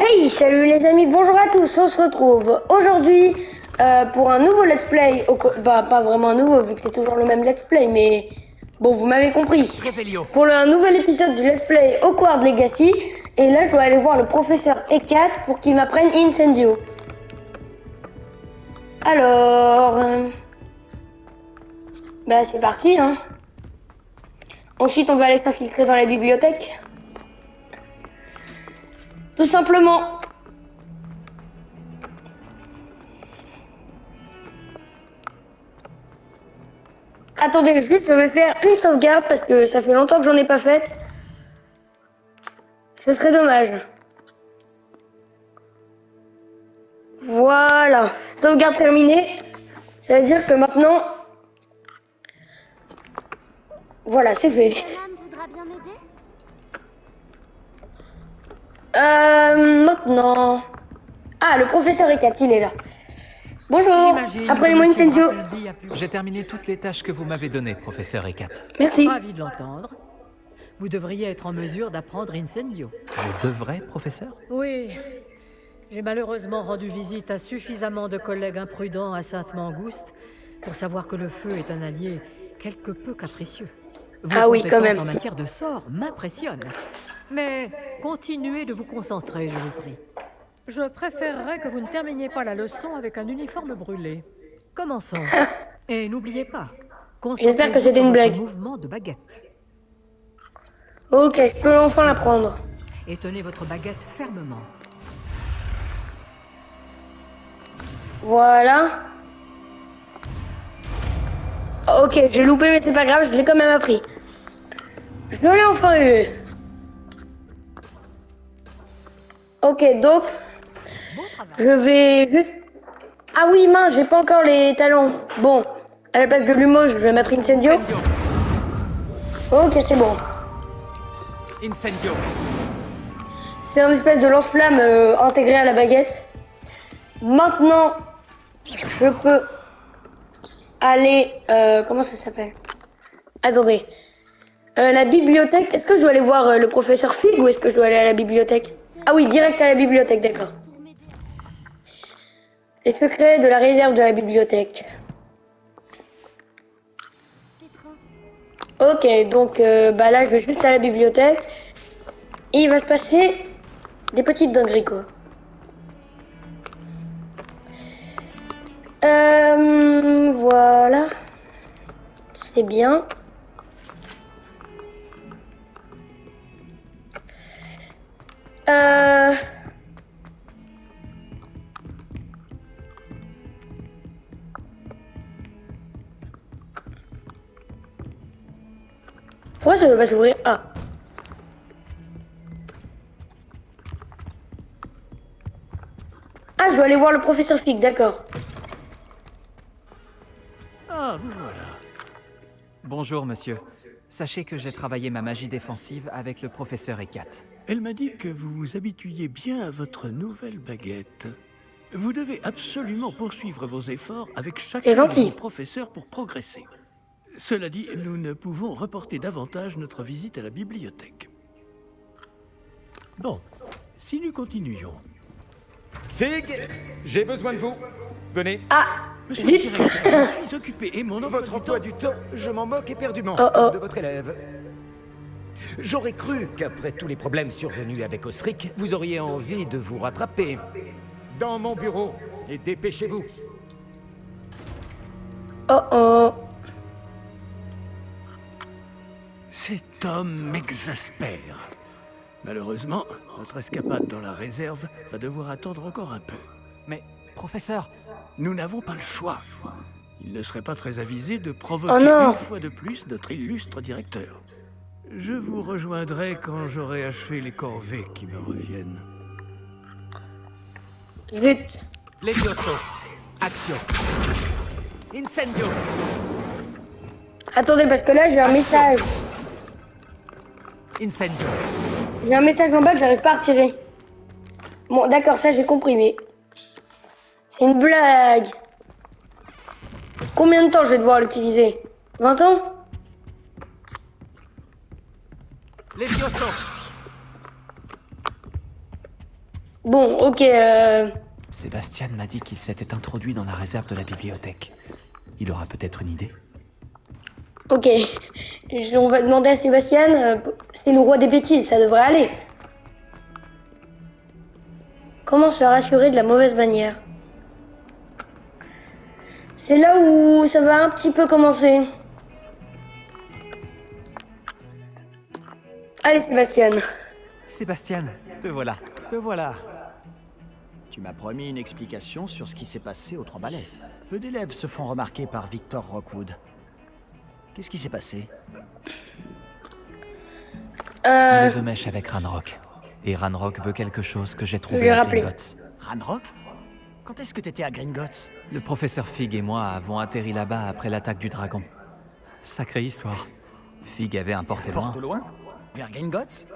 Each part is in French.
Hey, salut les amis, bonjour à tous, on se retrouve aujourd'hui pour un nouveau let's play, bah pas vraiment un nouveau vu que c'est toujours le même let's play, mais bon vous m'avez compris. Réveillon. Pour un nouvel épisode du let's play Hogwarts Legacy, et là je dois aller voir le professeur E4 pour qu'il m'apprenne Incendio. Alors, bah c'est parti hein. Ensuite on va aller s'infiltrer dans la bibliothèque. Tout simplement. Attendez, juste, je vais faire une sauvegarde parce que ça fait longtemps que j'en ai pas faite. Ce serait dommage. Voilà, sauvegarde terminée. Ça veut dire que maintenant... Voilà, c'est fait. Madame voudra bien m'aider? Maintenant... Ah, le professeur Ekat, il est là. Bonjour, J'imagine apprenez-moi que Monsieur Incendio. Bartleby a pu... J'ai terminé toutes les tâches que vous m'avez données, professeur Ekat. Merci. Ravi de l'entendre. Vous devriez être en mesure d'apprendre Incendio. Je devrais, professeur? Oui. J'ai malheureusement rendu visite à suffisamment de collègues imprudents à Sainte-Mangouste pour savoir que le feu est un allié quelque peu capricieux. Vos Ah oui, quand compétences même. en matière de sort m'impressionnent. Mais continuez de vous concentrer, je vous prie. Je préférerais que vous ne terminiez pas la leçon avec un uniforme brûlé. Commençons. Et n'oubliez pas, J'espère que concentrez-vous c'était sur une votre blague. mouvement de baguette. Ok, je peux enfin l'apprendre. Et tenez votre baguette fermement. Voilà. Ok, j'ai loupé, mais c'est pas grave, je l'ai quand même appris. Je l'ai enfin eu. Ok, donc, Beau travail. je vais juste... Ah oui, mince, j'ai pas encore les talons. Bon, à la place de l'humo, je vais mettre Incendio. Incendio. Ok, c'est bon. Incendio. C'est un espèce de lance-flamme intégré à la baguette. Maintenant, je peux aller... comment ça s'appelle? Attendez. La bibliothèque, est-ce que je dois aller voir le professeur Fig ou est-ce que je dois aller à la bibliothèque? Ah oui, direct à la bibliothèque, d'accord. Pour m'aider. Les secrets de la réserve de la bibliothèque. Pétrin. Ok, donc bah là je vais juste à la bibliothèque. Et il va se passer des petites dingueries quoi. Voilà. C'est bien. Euh... Pourquoi ça veut pas s'ouvrir? Ah. Ah, je dois aller voir le professeur Fig, d'accord. Ah, vous voilà. Bonjour, monsieur. Sachez que j'ai travaillé ma magie défensive avec le professeur Ekat. Elle m'a dit que vous vous habituiez bien à votre nouvelle baguette. Vous devez absolument poursuivre vos efforts avec C'est chacun de gentil. vos professeurs pour progresser. Cela dit, nous ne pouvons reporter davantage notre visite à la bibliothèque. Bon, si nous continuions... Fig, j'ai besoin de vous. Venez. Ah, Monsieur le zut. directeur, je suis occupé et mon emploi Votre du emploi temps... du temps, je m'en moque éperdument Oh, oh. de votre élève. J'aurais cru qu'après tous les problèmes survenus avec Osric, vous auriez envie de vous rattraper. Dans mon bureau, et dépêchez-vous. Oh oh. Cet homme m'exaspère. Malheureusement, notre escapade dans la réserve va devoir attendre encore un peu. Mais, professeur, Nous n'avons pas le choix. Il ne serait pas très avisé de provoquer Oh non. une fois de plus notre illustre directeur. Je vous rejoindrai quand j'aurai achevé les corvées qui me reviennent. Zut. Levioso. Action. Incendio. Attendez, parce que là j'ai un message. Incendio. J'ai un message en bas que j'arrive pas à retirer. Bon, d'accord, ça j'ai compris, mais... C'est une blague. Combien de temps je vais devoir l'utiliser? 20 ans? Levioso. Bon, ok. Sébastien m'a dit qu'il s'était introduit dans la réserve de la bibliothèque. Il aura peut-être une idée. Ok. On va demander à Sébastien. C'est le roi des bêtises, ça devrait aller. Comment se rassurer de la mauvaise manière? C'est là où ça va un petit peu commencer. Allez, Sébastien. Sébastien, te voilà. Te voilà. Tu m'as promis une explication sur ce qui s'est passé aux Trois Balais. Peu d'élèves se font remarquer par Victor Rockwood. Qu'est-ce qui s'est passé? Il est de mèche avec Ranrock. Et Ranrock veut quelque chose que j'ai trouvé à Gringotts. Ranrock? Quand est-ce que t'étais à Gringotts? Le professeur Fig et moi avons atterri là-bas après l'attaque du dragon. Sacrée histoire. Fig avait un porte-loin. Porte-loin? Vers Gringotts?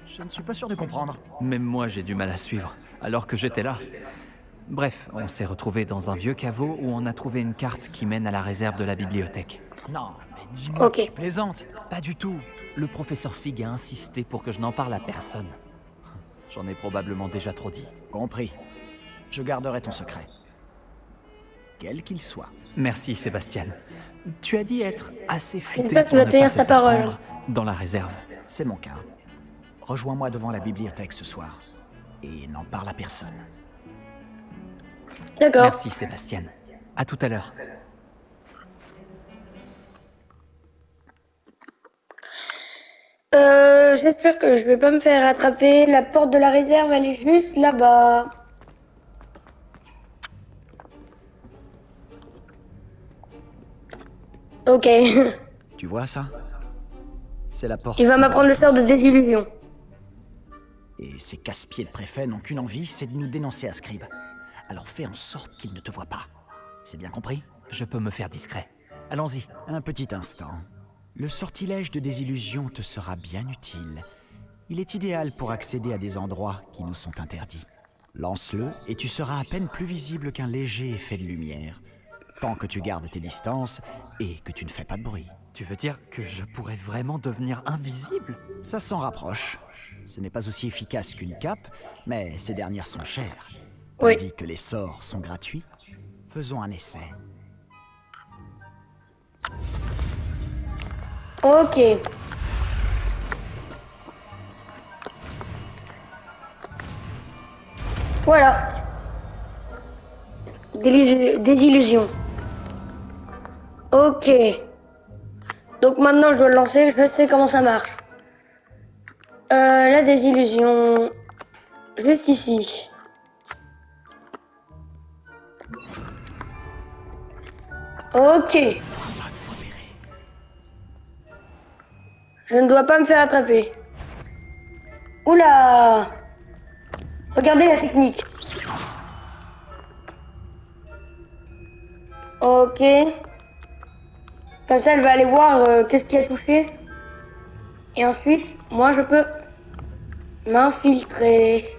Je ne suis pas sûr de comprendre. Même moi, j'ai du mal à suivre, alors que j'étais là. Bref, on s'est retrouvés dans un vieux caveau où on a trouvé une carte qui mène à la réserve de la bibliothèque. Non, mais dis-moi, Ok. tu plaisantes. Pas du tout. Le professeur Fig a insisté pour que je n'en parle à personne. J'en ai probablement déjà trop dit. Compris. Je garderai ton secret. Quel qu'il soit. Merci, Sébastien. Tu as dit être assez futé J'espère que tu pour vas ne tenir pas te ta faire parole. prendre dans la réserve. C'est mon cas. Rejoins-moi devant la bibliothèque ce soir. Et n'en parle à personne. D'accord. Merci, Sébastien. À tout à l'heure. J'espère que je vais pas me faire attraper. La porte de la réserve, elle est juste là-bas. Ok. Tu vois ça? C'est la porte. Il va m'apprendre le sort de désillusion. Et ces casse-pieds de préfet n'ont qu'une envie, c'est de nous dénoncer à Scribe. Alors fais en sorte qu'il ne te voie pas. C'est bien compris? Je peux me faire discret. Allons-y. Un petit instant. Le sortilège de désillusion te sera bien utile. Il est idéal pour accéder à des endroits qui nous sont interdits. Lance-le et tu seras à peine plus visible qu'un léger effet de lumière. Tant que tu gardes tes distances et que tu ne fais pas de bruit. Tu veux dire que je pourrais vraiment devenir invisible? Ça s'en rapproche. Ce n'est pas aussi efficace qu'une cape, mais ces dernières sont chères. Oui. Tandis que les sorts sont gratuits. Faisons un essai. Ok. Voilà. Désillusion. Ok. Donc maintenant je dois le lancer, je sais comment ça marche. La désillusion. Juste ici. Ok. Je ne dois pas me faire attraper. Oula! Regardez la technique. Ok. Comme ça, elle va aller voir qu'est-ce qui a touché. Et ensuite, moi, je peux m'infiltrer.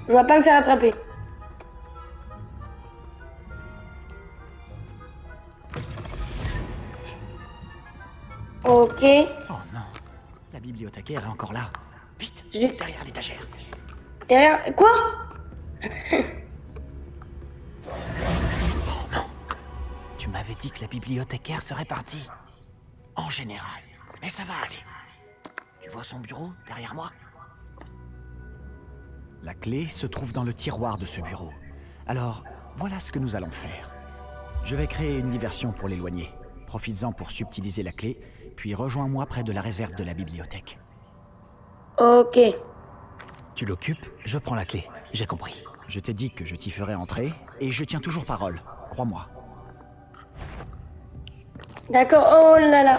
Je dois pas me faire attraper. Ok. Oh non, la bibliothécaire est encore là. Vite, Je- derrière l'étagère. Derrière. Quoi? Tu m'avais dit que la bibliothécaire serait partie. En général, mais ça va aller. Tu vois son bureau derrière moi? La clé se trouve dans le tiroir de ce bureau. Alors, voilà ce que nous allons faire. Je vais créer une diversion pour l'éloigner. Profites-en pour subtiliser la clé, puis rejoins-moi près de la réserve de la bibliothèque. Ok. Tu l'occupes, je prends la clé. J'ai compris. Je t'ai dit que je t'y ferai entrer, et je tiens toujours parole, crois-moi. D'accord. Oh là là.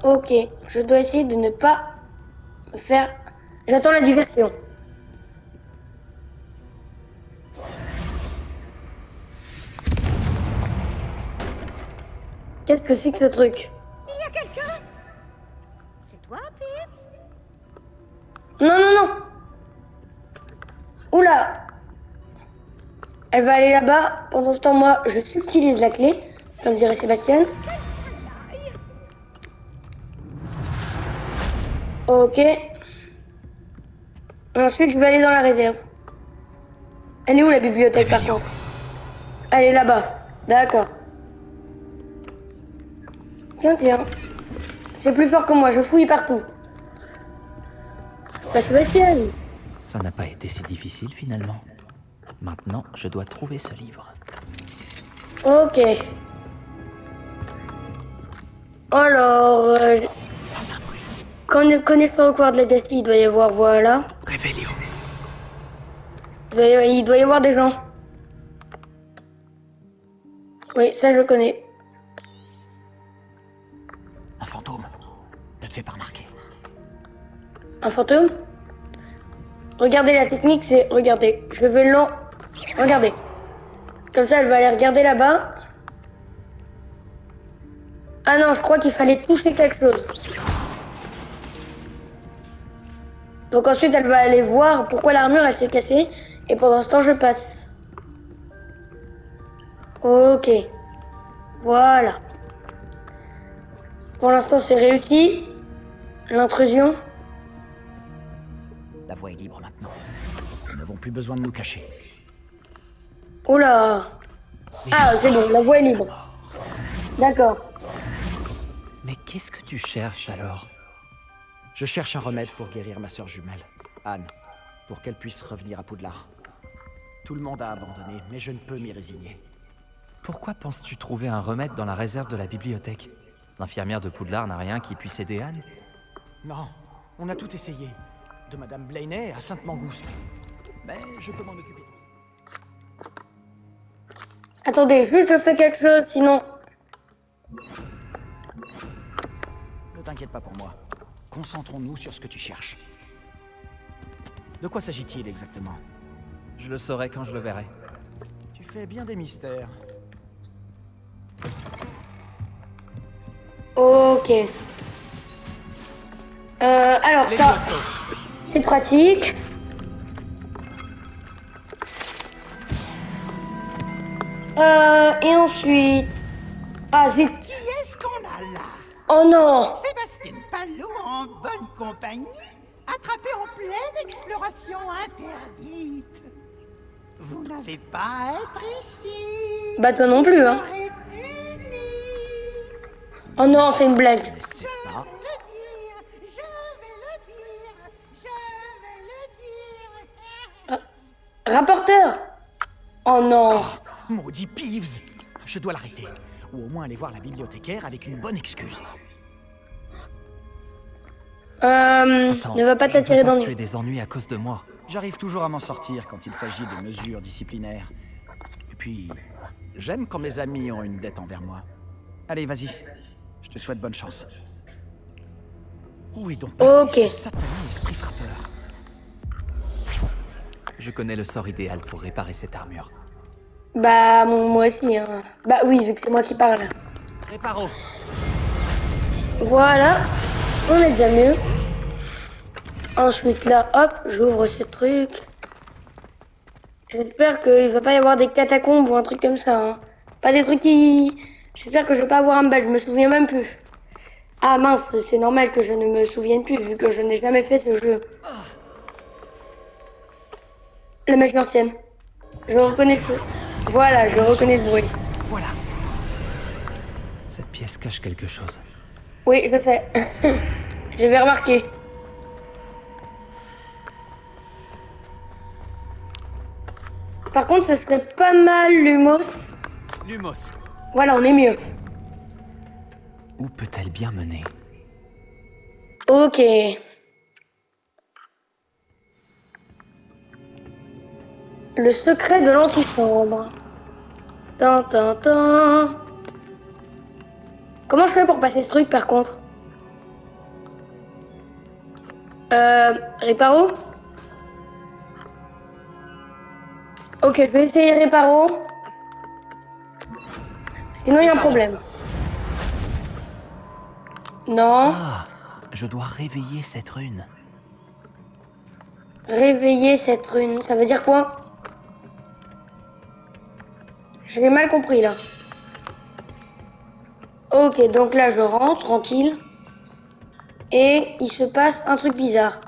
Ok. Je dois essayer de ne pas me faire. J'attends la diversion. Qu'est-ce que c'est que ce truc? C'est toi, Pips? Non, non, non. Oula. Elle va aller là-bas. Pendant ce temps, moi, je subtilise la clé, comme dirait Sébastien. Il Ok. Ensuite, je vais aller dans la réserve. Elle est où la bibliothèque par contre? Elle est là-bas. D'accord. Tiens, tiens. C'est plus fort que moi, je fouille partout. Bah, Sébastien. Ça n'a pas été si difficile finalement. Maintenant, je dois trouver ce livre. Ok. Alors, Pas un bruit. connaissant au cours de la destinée, il doit y avoir, voilà. Réveillez. Il doit y avoir des gens. Oui, ça je connais. Un fantôme. Ne te fais pas remarquer. Un fantôme? Regardez la technique, c'est... Regardez, je vais l'en... Regardez. Comme ça, elle va aller regarder là-bas. Ah non, je crois qu'il fallait toucher quelque chose. Donc ensuite, elle va aller voir pourquoi l'armure elle s'est cassée. Et pendant ce temps, je passe. Ok. Voilà. Pour l'instant, c'est réussi. L'intrusion. La voie est libre maintenant. Nous n'avons plus besoin de nous cacher. Oula. Ah, c'est bon, la voie est libre. D'accord. Mais qu'est-ce que tu cherches alors? Je cherche un remède pour guérir ma sœur jumelle, Anne, pour qu'elle puisse revenir à Poudlard. Tout le monde a abandonné, mais je ne peux m'y résigner. Pourquoi penses-tu trouver un remède dans la réserve de la bibliothèque? L'infirmière de Poudlard n'a rien qui puisse aider Anne? Non, on a tout essayé. De Madame Blaney à Sainte-Mangouste. Mais je peux m'en occuper. Attendez, juste je fais quelque chose, sinon... Ne t'inquiète pas pour moi. Concentrons-nous sur ce que tu cherches. De quoi s'agit-il exactement? Je le saurai quand je le verrai. Tu fais bien des mystères. Ok. Alors ça... C'est pratique. Et ensuite... Ah, zut. Qui est-ce qu'on a là? Oh non. Sébastien Palou en bonne compagnie, attrapé en pleine exploration interdite. Vous n'avez pas à être ici. Bah toi non plus, hein. Vous serez punis. Oh non, c'est une blague. Mais c'est pas... Je vais le dire, je vais le dire. Rapporteur. Oh non. Maudit Peeves! Je dois l'arrêter. Ou au moins aller voir la bibliothécaire avec une bonne excuse. Attends, Ne va pas je veux t'attirer pas dans que tu aies le... des ennuis à cause de moi. J'arrive toujours à m'en sortir quand il s'agit de mesures disciplinaires. Et puis, j'aime quand mes amis ont une dette envers moi. Allez, vas-y. Je te souhaite bonne chance. Où est donc passé Ok. ce satané esprit frappeur? Je connais le sort idéal pour réparer cette armure. Bah, moi aussi, hein. Bah oui, vu que c'est moi qui parle. Réparo! Voilà. On est déjà mieux. Ensuite, là, hop, j'ouvre ce truc. J'espère qu'il va pas y avoir des catacombes ou un truc comme ça, hein. Pas des trucs qui... J'espère que je vais pas avoir un badge, je me souviens même plus. Ah mince, c'est normal que je ne me souvienne plus, vu que je n'ai jamais fait ce jeu. La magie ancienne. Je reconnais ce... Voilà, je reconnais ce bruit. Voilà. Cette pièce cache quelque chose. Oui, je sais. Je vais remarquer. Par contre, ce serait pas mal Lumos. Lumos. Voilà, on est mieux. Où peut-elle bien mener? Ok. Le secret de l'antichambre. Tan, tan, tan. Comment je fais pour passer ce truc par contre? Réparo? Ok, je vais essayer Réparo. Sinon, il y a un problème. Non. Ah, je dois réveiller cette rune. Réveiller cette rune, ça veut dire quoi? Je l'ai mal compris là. Ok, donc là je rentre, tranquille. Et il se passe un truc bizarre.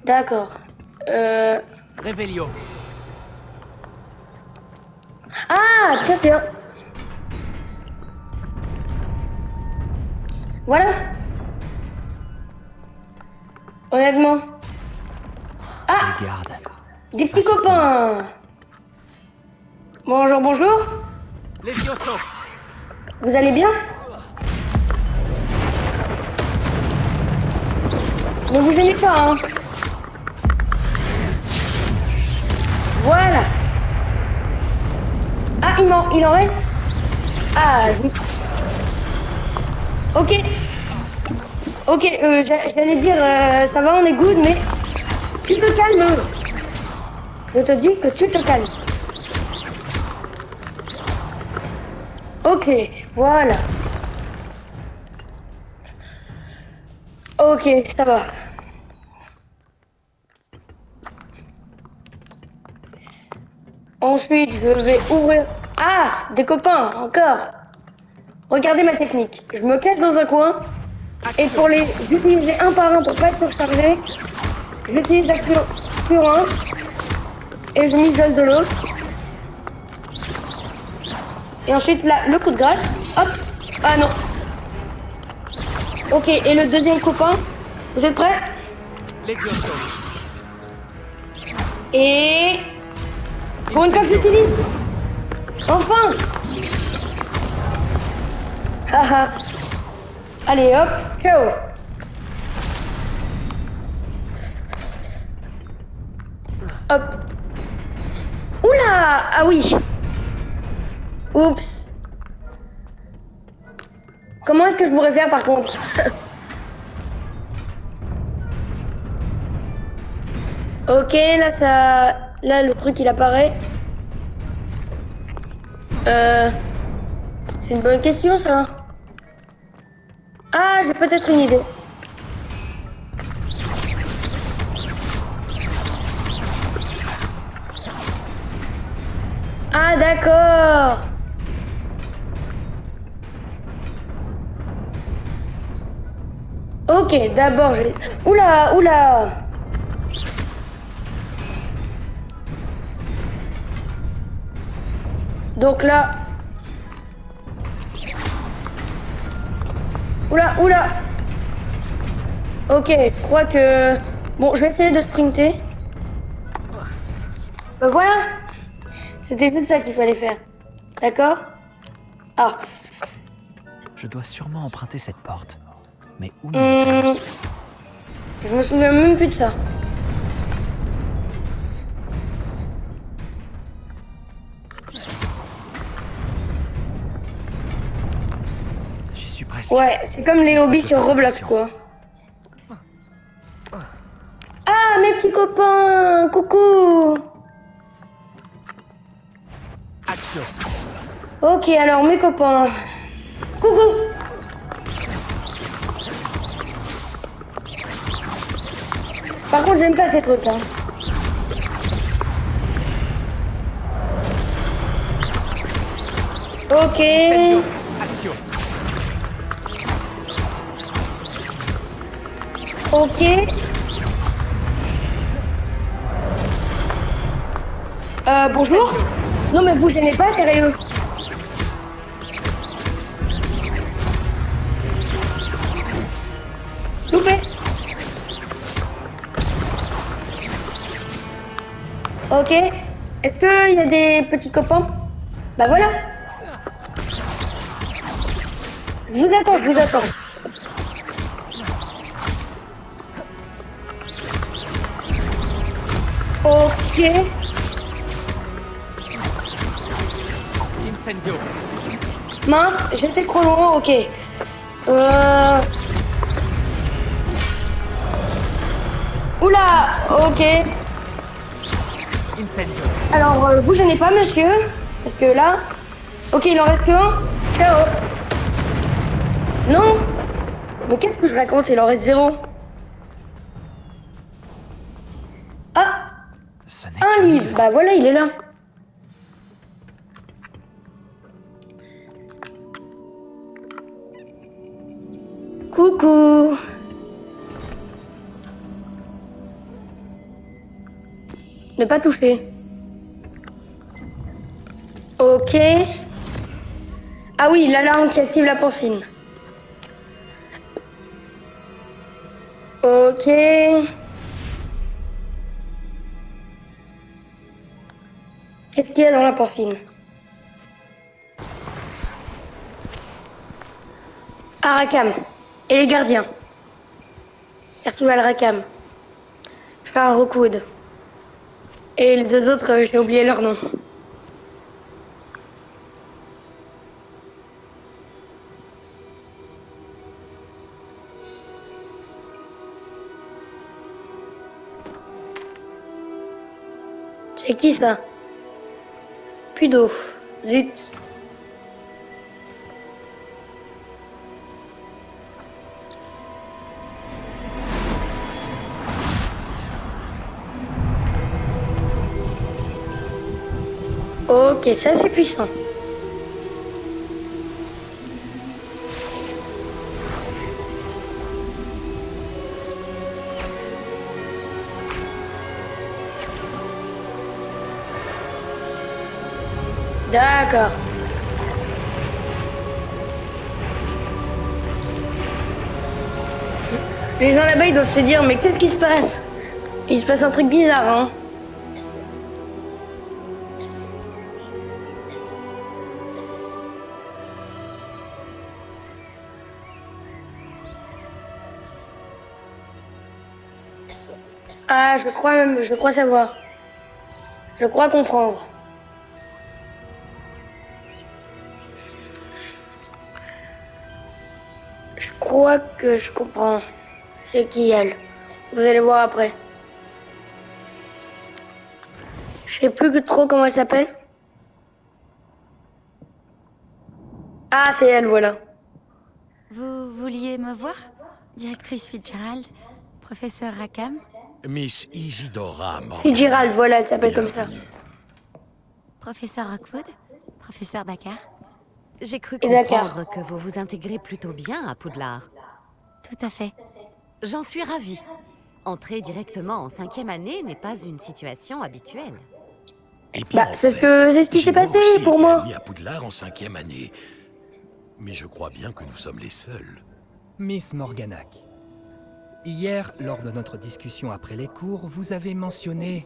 D'accord. Réveillon. Ah, tiens, c'est un... Voilà. Honnêtement. Ah, Les gardes. des C'est petits pas copains. Bonjour, bonjour. Les Levioso. Vous allez bien? Ne vous gênez pas, hein. Voilà. Ah, il en reste. Ah, ok. Ok, j'allais dire, ça va, on est good, mais tu te calmes. Je te dis que tu te calmes. Ok, voilà. Ok, ça va. Ensuite, je vais ouvrir... Ah, des copains, encore. Regardez ma technique. Je me cache dans un coin. Et pour les utiliser un par un pour pas être surchargé, j'utilise l'action sur un. Et je m'isole de l'autre. Et ensuite, là, le coup de grâce. Hop. Ah non. Ok, et le deuxième copain. Vous êtes prêts? Levioso. Et... Pour une fois que j'utilise. Enfin. Haha. Allez, hop. Ciao. Hop. Oula. Ah oui. Oups. Comment est-ce que je pourrais faire par contre? Ok, là ça... Là le truc il apparaît. C'est une bonne question ça. Ah, j'ai peut-être une idée. Ah d'accord. Ok, d'abord je vais... Oula, oula. Donc là... Oula, oula. Ok, je crois que... Bon, je vais essayer de sprinter. Ben voilà. C'était juste ça qu'il fallait faire. D'accord? Ah. Je dois sûrement emprunter cette porte. Mais où mène-t-elle? Je me souviens même plus de ça. J'y suis presque. Ouais, c'est comme les hobbies je sur fasse Roblox, attention. quoi. Ah, mes petits copains! Coucou! Action. Ok, alors mes copains. Coucou! Par contre, j'aime pas ces trucs, hein. Ok. Action. Ok. Bonjour? Non mais vous gênez pas, sérieux. Loupé. Ok. Est-ce qu'il y a des petits copains? Bah voilà. Je vous attends, je vous attends. Ok. Incendio. Mince, j'étais trop loin, ok. Oula, ok. Incendio. Alors, vous gênez pas, monsieur. Parce que là... Ok, il en reste qu'un. Ciao. Non. Mais qu'est-ce que je raconte? Il en reste 0. Ah, Ce n'est un qu'un livre. Bah voilà, il est là. Coucou. Ne pas toucher. Ok. Ah oui, l'alarme qui active la porcine. Ok. Qu'est-ce qu'il y a dans la porcine? Arrakam. Et les gardiens. Percival Rackham. Charles Rookwood. Et les deux autres, j'ai oublié leur nom. C'est qui ça? Plus d'eau. Zut. Ok, ça c'est puissant. D'accord. Les gens là-bas, ils doivent se dire, mais qu'est-ce qui se passe? Il se passe un truc bizarre, hein? Ah, je crois savoir. Je crois comprendre. Je crois que je comprends. C'est qui elle? Vous allez voir après. Je sais plus que trop comment elle s'appelle. Ah, c'est elle, voilà. Vous vouliez me voir? Directrice Fitzgerald, professeur Rackham. Miss Isidora Morgan. Fitzgerald, voilà, elle s'appelle comme ça. Bienvenue. Professeur Rookwood, professeur Bakar. J'ai cru Et d'accord. comprendre que vous vous intégrez plutôt bien à Poudlard. Tout à fait. J'en suis ravie. Entrer directement en 5e année n'est pas une situation habituelle. Eh bien, Bah, en c'est fait, ce qui j'ai s'est moi passé aussi pour été moi. admis à Poudlard en 5e année. Mais je crois bien que nous sommes les seuls. Miss Morganac, hier, lors de notre discussion après les cours, vous avez mentionné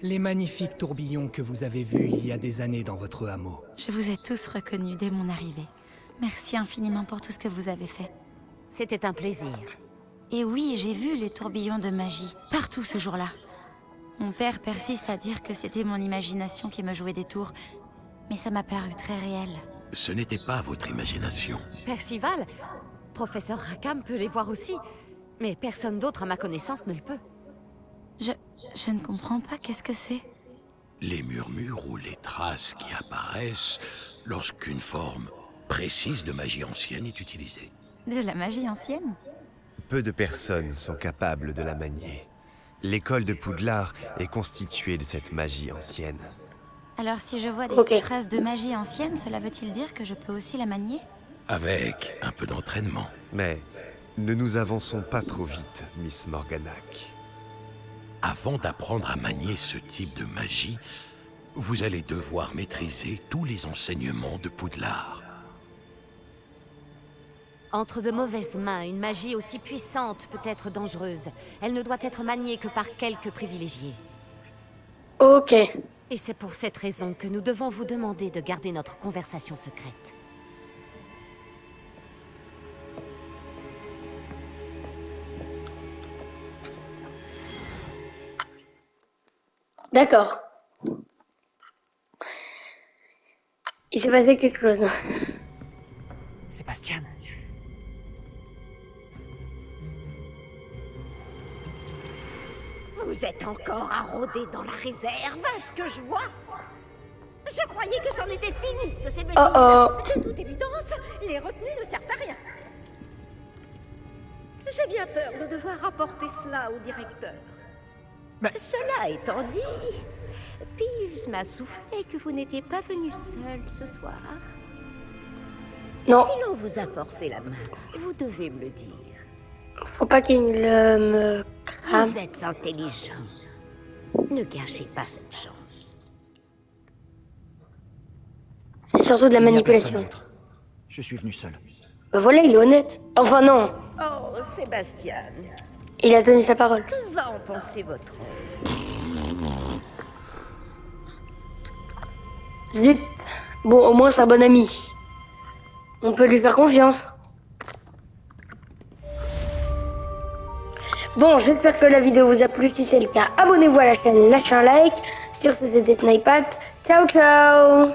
les magnifiques tourbillons que vous avez vus il y a des années dans votre hameau. Je vous ai tous reconnus dès mon arrivée. Merci infiniment pour tout ce que vous avez fait. C'était un plaisir. Et oui, j'ai vu les tourbillons de magie, partout ce jour-là. Mon père persiste à dire que c'était mon imagination qui me jouait des tours, mais ça m'a paru très réel. Ce n'était pas votre imagination. Percival, professeur Rackham peut les voir aussi, mais personne d'autre à ma connaissance ne le peut. Je ne comprends pas, qu'est-ce que c'est? Les murmures ou les traces qui apparaissent lorsqu'une forme précise de magie ancienne est utilisée. De la magie ancienne? Peu de personnes sont capables de la manier. L'école de Poudlard est constituée de cette magie ancienne. Alors si je vois des Ok. traces de magie ancienne, cela veut-il dire que je peux aussi la manier? Avec un peu d'entraînement. Mais ne nous avançons pas trop vite, Miss Morganac. Avant d'apprendre à manier ce type de magie, vous allez devoir maîtriser tous les enseignements de Poudlard. Entre de mauvaises mains, une magie aussi puissante peut être dangereuse. Elle ne doit être maniée que par quelques privilégiés. Ok. Et c'est pour cette raison que nous devons vous demander de garder notre conversation secrète. D'accord. Il s'est passé quelque chose. Sébastien, Vous êtes encore à rôder dans la réserve, ce que je vois. Je croyais que c'en était fini de ces bêtises. Oh. De toute évidence, les retenues ne servent à rien. J'ai bien peur de devoir rapporter cela au directeur. Cela étant dit, Peeves m'a soufflé que vous n'étiez pas venu seul ce soir. Non. Si l'on vous a forcé la main, vous devez me le dire. Faut pas qu'il me crame. Vous êtes intelligent. Ne gâchez pas cette chance. C'est surtout de la Il n'y a manipulation. personne d'autre. Je suis venu seul. Bah voilà, il est honnête. Enfin non, Oh, Sébastien, il a tenu sa parole. que va en penser votre oncle? Zut. Bon, au moins c'est un bon ami. On peut lui faire confiance. Bon, j'espère que la vidéo vous a plu. Si c'est le cas, abonnez-vous à la chaîne, lâchez un like. Sur ce, c'était Snipat. Ciao, ciao.